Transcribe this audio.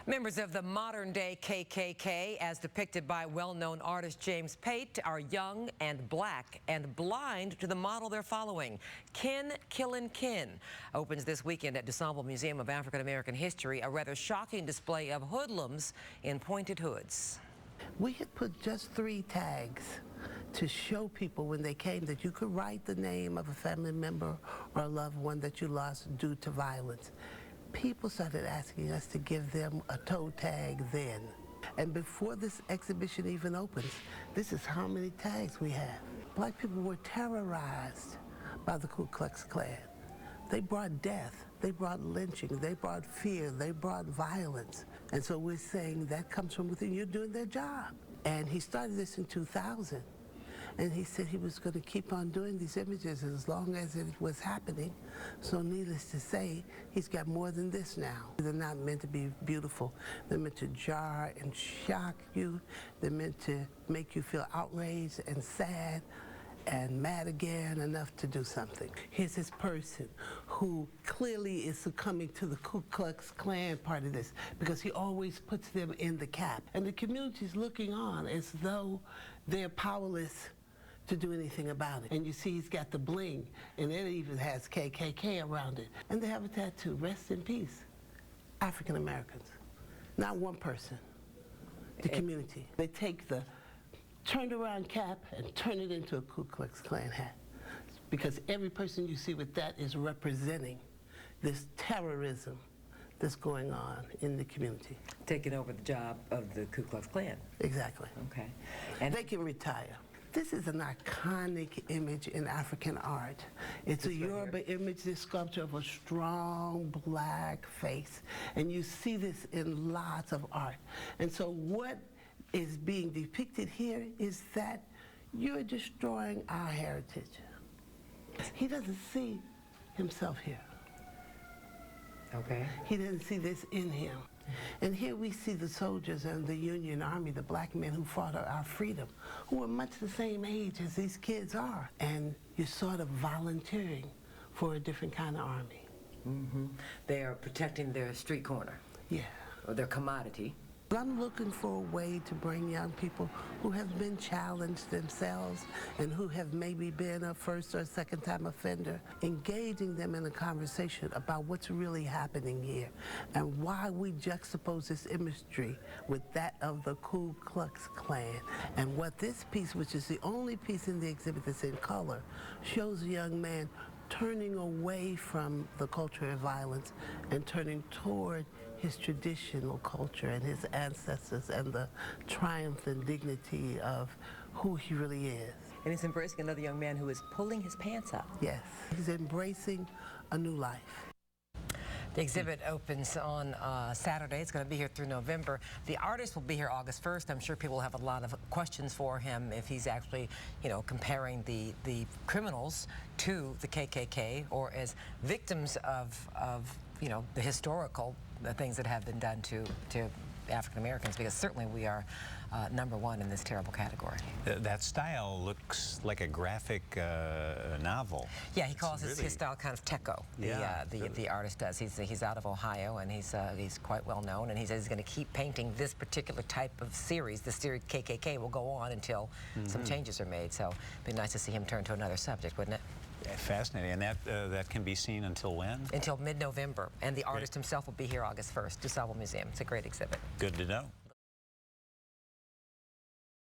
Members of the modern-day KKK, as depicted by well-known artist James Pate, are young and black and blind to the model they're following. Kin Killin' Kin opens this weekend at Dusable Museum of African American History, a rather shocking display of hoodlums in pointed hoods. We had put just 3 tags to show people when they came that you could write the name of a family member or a loved one that you lost due to violence. People started asking us to give them a toe tag then. And before this exhibition even opens, this is how many tags we have. Black people were terrorized by the Ku Klux Klan. They brought death, they brought lynching, they brought fear, they brought violence. And so we're saying that comes from within. You're doing their job. And he started this in 2000. And he said he was going to keep on doing these images as long as it was happening. So needless to say, he's got more than this now. They're not meant to be beautiful. They're meant to jar and shock you. They're meant to make you feel outraged and sad and mad again enough to do something. Here's this person who clearly is succumbing to the Ku Klux Klan part of this because he always puts them in the cap. And the community's looking on as though they're powerless to do anything about it. And you see he's got the bling, and it even has KKK around it. And they have a tattoo, rest in peace, African Americans. Not one person, the community. They take the turned around cap and turn it into a Ku Klux Klan hat. Because every person you see with that is representing this terrorism that's going on in the community. Taking over the job of the Ku Klux Klan. Exactly. Okay. And they can retire. This is an iconic image in African art. It's a Yoruba image, this sculpture of a strong black face. And you see this in lots of art. And so what is being depicted here is that you're destroying our heritage. He doesn't see himself here. Okay. He doesn't see this in him. And here we see the soldiers and the Union Army, the black men who fought our freedom, who are much the same age as these kids are. And you're sort of volunteering for a different kind of army. Mm-hmm. They are protecting their street corner. Yeah. Or their commodity. I'm looking for a way to bring young people who have been challenged themselves and who have maybe been a first or second time offender, engaging them in a conversation about what's really happening here and why we juxtapose this imagery with that of the Ku Klux Klan. And what this piece, which is the only piece in the exhibit that's in color, shows a young man turning away from the culture of violence and turning toward his traditional culture and his ancestors and the triumph and dignity of who he really is. And he's embracing another young man who is pulling his pants up. Yes, he's embracing a new life. The exhibit opens on Saturday. It's going to be here through November. The artist will be here August 1st. I'm sure people will have a lot of questions for him if he's actually, comparing the criminals to the KKK or as victims of the historical things that have been done to African Americans, because certainly we are #1 in this terrible category. That style looks like a graphic novel. Yeah, he calls his style kind of techo. The artist does. He's out of Ohio, and he's quite well known. And he says he's going to keep painting this particular type of series. The series KKK will go on until some changes are made. So it'd be nice to see him turn to another subject, wouldn't it? Fascinating. And that can be seen until when? Until mid-November. And the artist himself will be here August 1st, Dusable Museum. It's a great exhibit. Good to know.